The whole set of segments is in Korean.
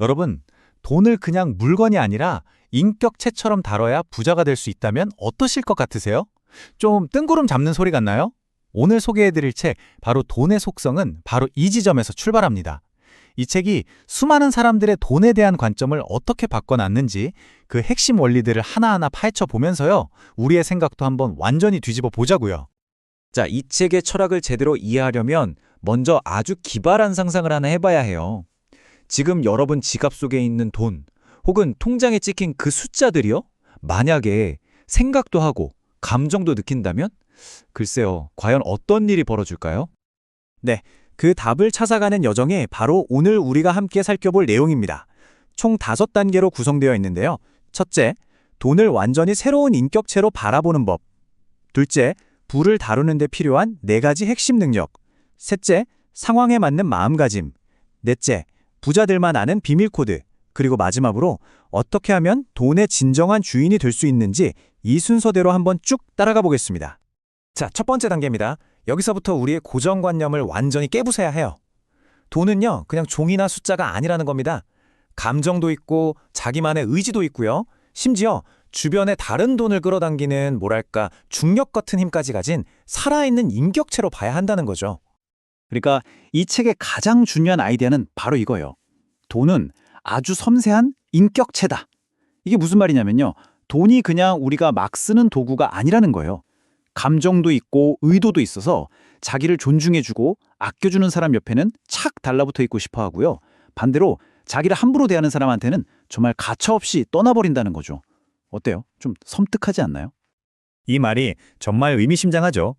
여러분, 돈을 그냥 물건이 아니라 인격체처럼 다뤄야 부자가 될 수 있다면 어떠실 것 같으세요? 좀 뜬구름 잡는 소리 같나요? 오늘 소개해드릴 책, 바로 돈의 속성은 바로 이 지점에서 출발합니다. 이 책이 수많은 사람들의 돈에 대한 관점을 어떻게 바꿔놨는지 그 핵심 원리들을 하나하나 파헤쳐 보면서요, 우리의 생각도 한번 완전히 뒤집어 보자고요. 자, 이 책의 철학을 제대로 이해하려면 먼저 아주 기발한 상상을 하나 해봐야 해요. 지금 여러분 지갑 속에 있는 돈, 혹은 통장에 찍힌 그 숫자들이요? 만약에 생각도 하고 감정도 느낀다면? 글쎄요, 과연 어떤 일이 벌어질까요? 네, 그 답을 찾아가는 여정에 바로 오늘 우리가 함께 살펴볼 내용입니다. 총 5단계로 구성되어 있는데요. 첫째, 돈을 완전히 새로운 인격체로 바라보는 법. 둘째, 부를 다루는 데 필요한 4가지 핵심 능력. 셋째, 상황에 맞는 마음가짐. 넷째, 부자들만 아는 비밀 코드. 그리고 마지막으로 어떻게 하면 돈의 진정한 주인이 될 수 있는지 이 순서대로 한번 쭉 따라가 보겠습니다. 자, 첫 번째 단계입니다. 여기서부터 우리의 고정관념을 완전히 깨부숴야 해요. 돈은요, 그냥 종이나 숫자가 아니라는 겁니다. 감정도 있고 자기만의 의지도 있고요. 심지어 주변에 다른 돈을 끌어당기는 뭐랄까 중력 같은 힘까지 가진 살아있는 인격체로 봐야 한다는 거죠. 그러니까 이 책의 가장 중요한 아이디어는 바로 이거예요. 돈은 아주 섬세한 인격체다. 이게 무슨 말이냐면요. 돈이 그냥 우리가 막 쓰는 도구가 아니라는 거예요. 감정도 있고 의도도 있어서 자기를 존중해주고 아껴주는 사람 옆에는 착 달라붙어 있고 싶어 하고요. 반대로 자기를 함부로 대하는 사람한테는 정말 가차없이 떠나버린다는 거죠. 어때요? 좀 섬뜩하지 않나요? 이 말이 정말 의미심장하죠.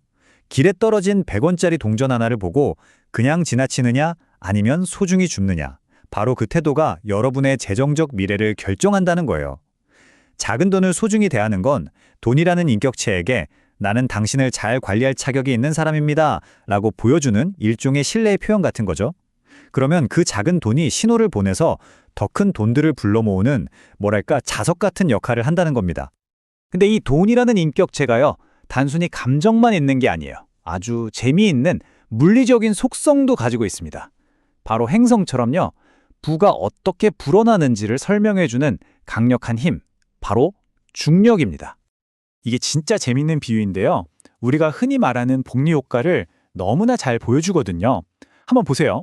길에 떨어진 100원짜리 동전 하나를 보고 그냥 지나치느냐 아니면 소중히 줍느냐, 바로 그 태도가 여러분의 재정적 미래를 결정한다는 거예요. 작은 돈을 소중히 대하는 건 돈이라는 인격체에게 나는 당신을 잘 관리할 자격이 있는 사람입니다 라고 보여주는 일종의 신뢰의 표현 같은 거죠. 그러면 그 작은 돈이 신호를 보내서 더 큰 돈들을 불러 모으는 뭐랄까 자석 같은 역할을 한다는 겁니다. 근데 이 돈이라는 인격체가요, 단순히 감정만 있는 게 아니에요. 아주 재미있는 물리적인 속성도 가지고 있습니다. 바로 행성처럼요, 부가 어떻게 불어나는지를 설명해주는 강력한 힘, 바로 중력입니다. 이게 진짜 재밌는 비유인데요. 우리가 흔히 말하는 복리 효과를 너무나 잘 보여주거든요. 한번 보세요.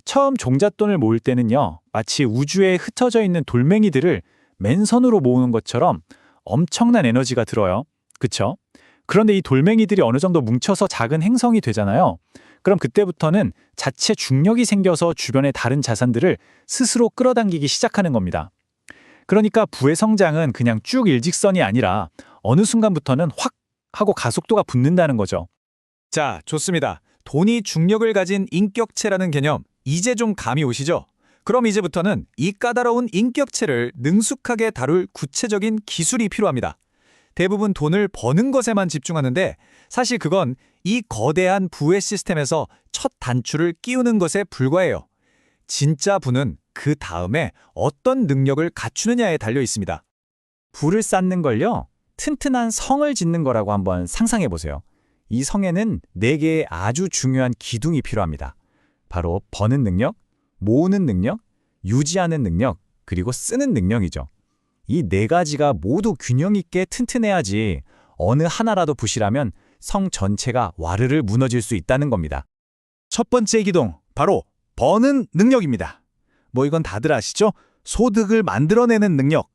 처음 종잣돈을 모을 때는요, 마치 우주에 흩어져 있는 돌멩이들을 맨손으로 모으는 것처럼 엄청난 에너지가 들어요. 그쵸? 그런데 이 돌멩이들이 어느 정도 뭉쳐서 작은 행성이 되잖아요. 그럼 그때부터는 자체 중력이 생겨서 주변의 다른 자산들을 스스로 끌어당기기 시작하는 겁니다. 그러니까 부의 성장은 그냥 쭉 일직선이 아니라 어느 순간부터는 확 하고 가속도가 붙는다는 거죠. 자, 좋습니다. 돈이 중력을 가진 인격체라는 개념, 이제 좀 감이 오시죠? 그럼 이제부터는 이 까다로운 인격체를 능숙하게 다룰 구체적인 기술이 필요합니다. 대부분 돈을 버는 것에만 집중하는데 사실 그건 이 거대한 부의 시스템에서 첫 단추를 끼우는 것에 불과해요. 진짜 부는 그 다음에 어떤 능력을 갖추느냐에 달려 있습니다. 부를 쌓는 걸요, 튼튼한 성을 짓는 거라고 한번 상상해 보세요. 이 성에는 4개의 아주 중요한 기둥이 필요합니다. 바로 버는 능력, 모으는 능력, 유지하는 능력, 그리고 쓰는 능력이죠. 이 4가지가 모두 균형 있게 튼튼해야지 어느 하나라도 부실하면 성 전체가 와르르 무너질 수 있다는 겁니다. 첫 번째 기둥, 바로 버는 능력입니다. 뭐 이건 다들 아시죠? 소득을 만들어내는 능력.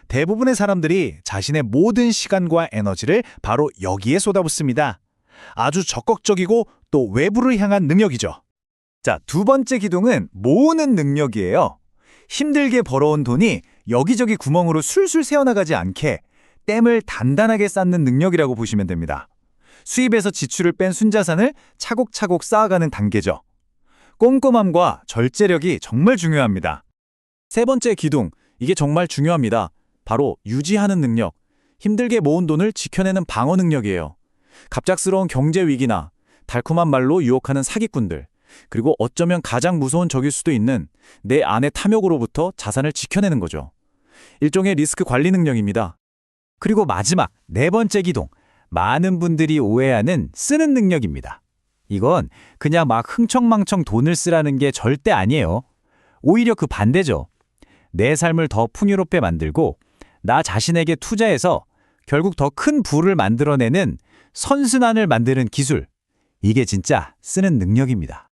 대부분의 사람들이 자신의 모든 시간과 에너지를 바로 여기에 쏟아붓습니다. 아주 적극적이고 또 외부를 향한 능력이죠. 자, 두 번째 기둥은 모으는 능력이에요. 힘들게 벌어온 돈이 여기저기 구멍으로 술술 새어나가지 않게 댐을 단단하게 쌓는 능력이라고 보시면 됩니다. 수입에서 지출을 뺀 순자산을 차곡차곡 쌓아가는 단계죠. 꼼꼼함과 절제력이 정말 중요합니다. 세 번째 기둥, 이게 정말 중요합니다. 바로 유지하는 능력. 힘들게 모은 돈을 지켜내는 방어 능력이에요. 갑작스러운 경제 위기나 달콤한 말로 유혹하는 사기꾼들, 그리고 어쩌면 가장 무서운 적일 수도 있는 내 안의 탐욕으로부터 자산을 지켜내는 거죠. 일종의 리스크 관리 능력입니다. 그리고 마지막 4번째 기둥, 많은 분들이 오해하는 쓰는 능력입니다. 이건 그냥 막 흥청망청 돈을 쓰라는 게 절대 아니에요. 오히려 그 반대죠. 내 삶을 더 풍요롭게 만들고 나 자신에게 투자해서 결국 더 큰 부를 만들어내는 선순환을 만드는 기술. 이게 진짜 쓰는 능력입니다.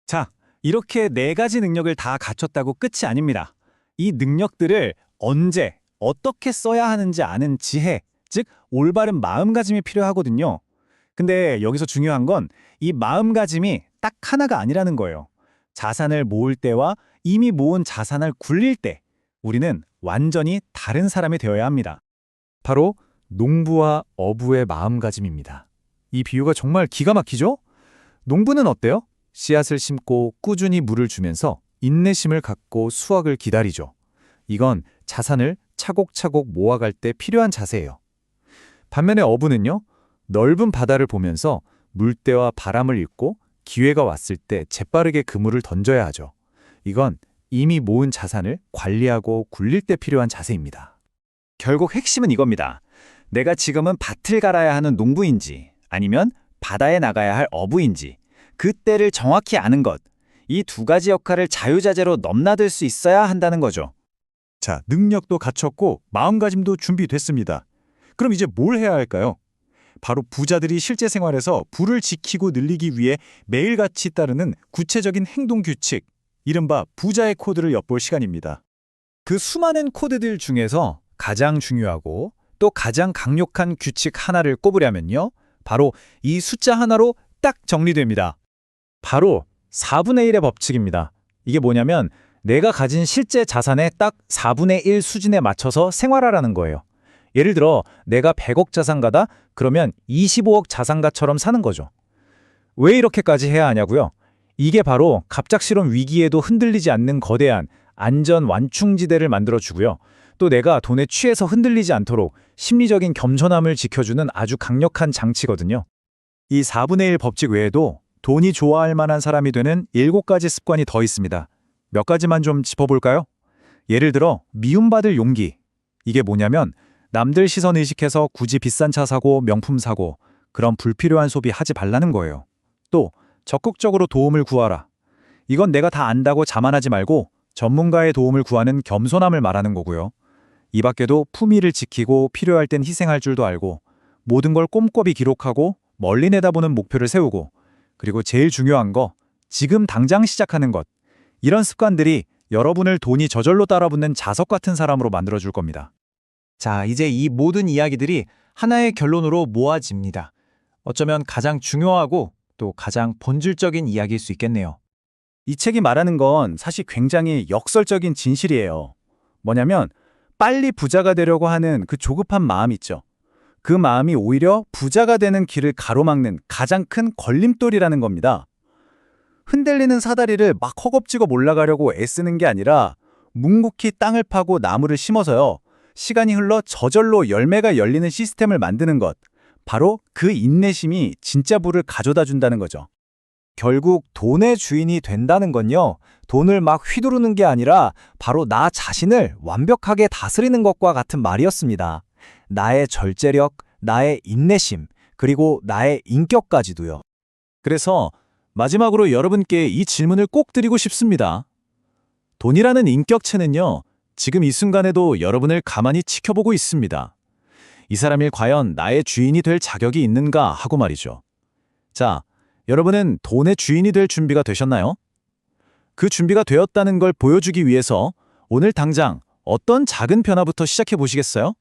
자, 이렇게 4가지 능력을 다 갖췄다고 끝이 아닙니다. 이 능력들을 언제, 어떻게 써야 하는지 아는 지혜, 즉 올바른 마음가짐이 필요하거든요. 근데 여기서 중요한 건 이 마음가짐이 딱 하나가 아니라는 거예요. 자산을 모을 때와 이미 모은 자산을 굴릴 때 우리는 완전히 다른 사람이 되어야 합니다. 바로 농부와 어부의 마음가짐입니다. 이 비유가 정말 기가 막히죠? 농부는 어때요? 씨앗을 심고 꾸준히 물을 주면서 인내심을 갖고 수확을 기다리죠. 이건 자산을 차곡차곡 모아갈 때 필요한 자세예요. 반면에 어부는요, 넓은 바다를 보면서 물때와 바람을 읽고 기회가 왔을 때 재빠르게 그물을 던져야 하죠. 이건 이미 모은 자산을 관리하고 굴릴 때 필요한 자세입니다. 결국 핵심은 이겁니다. 내가 지금은 밭을 갈아야 하는 농부인지 아니면 바다에 나가야 할 어부인지 그 때를 정확히 아는 것, 이 2가지 역할을 자유자재로 넘나들 수 있어야 한다는 거죠. 자, 능력도 갖췄고 마음가짐도 준비됐습니다. 그럼 이제 뭘 해야 할까요? 바로 부자들이 실제 생활에서 부를 지키고 늘리기 위해 매일같이 따르는 구체적인 행동 규칙, 이른바 부자의 코드를 엿볼 시간입니다. 그 수많은 코드들 중에서 가장 중요하고 또 가장 강력한 규칙 하나를 꼽으려면요, 바로 이 숫자 하나로 딱 정리됩니다. 바로 4분의 1의 법칙입니다. 이게 뭐냐면 내가 가진 실제 자산의 딱 4분의 1 수준에 맞춰서 생활하라는 거예요. 예를 들어 내가 100억 자산가다? 그러면 25억 자산가처럼 사는 거죠. 왜 이렇게까지 해야 하냐고요? 이게 바로 갑작스러운 위기에도 흔들리지 않는 거대한 안전 완충지대를 만들어주고요. 또 내가 돈에 취해서 흔들리지 않도록 심리적인 겸손함을 지켜주는 아주 강력한 장치거든요. 이 4분의 1 법칙 외에도 돈이 좋아할 만한 사람이 되는 7가지 습관이 더 있습니다. 몇 가지만 좀 짚어볼까요? 예를 들어 미움받을 용기. 이게 뭐냐면 남들 시선 의식해서 굳이 비싼 차 사고 명품 사고 그런 불필요한 소비 하지 말라는 거예요. 또 적극적으로 도움을 구하라. 이건 내가 다 안다고 자만하지 말고 전문가의 도움을 구하는 겸손함을 말하는 거고요. 이 밖에도 품위를 지키고 필요할 땐 희생할 줄도 알고 모든 걸 꼼꼼히 기록하고 멀리 내다보는 목표를 세우고 그리고 제일 중요한 거 지금 당장 시작하는 것. 이런 습관들이 여러분을 돈이 저절로 따라붙는 자석 같은 사람으로 만들어줄 겁니다. 자, 이제 이 모든 이야기들이 하나의 결론으로 모아집니다. 어쩌면 가장 중요하고 또 가장 본질적인 이야기일 수 있겠네요. 이 책이 말하는 건 사실 굉장히 역설적인 진실이에요. 뭐냐면 빨리 부자가 되려고 하는 그 조급한 마음 있죠. 그 마음이 오히려 부자가 되는 길을 가로막는 가장 큰 걸림돌이라는 겁니다. 흔들리는 사다리를 막 허겁지겁 올라가려고 애쓰는 게 아니라 묵묵히 땅을 파고 나무를 심어서요. 시간이 흘러 저절로 열매가 열리는 시스템을 만드는 것. 바로 그 인내심이 진짜 부를 가져다 준다는 거죠. 결국 돈의 주인이 된다는 건요. 돈을 막 휘두르는 게 아니라 바로 나 자신을 완벽하게 다스리는 것과 같은 말이었습니다. 나의 절제력, 나의 인내심, 그리고 나의 인격까지도요. 그래서 마지막으로 여러분께 이 질문을 꼭 드리고 싶습니다. 돈이라는 인격체는요. 지금 이 순간에도 여러분을 가만히 지켜보고 있습니다. 이 사람이 과연 나의 주인이 될 자격이 있는가 하고 말이죠. 자, 여러분은 돈의 주인이 될 준비가 되셨나요? 그 준비가 되었다는 걸 보여주기 위해서 오늘 당장 어떤 작은 변화부터 시작해 보시겠어요?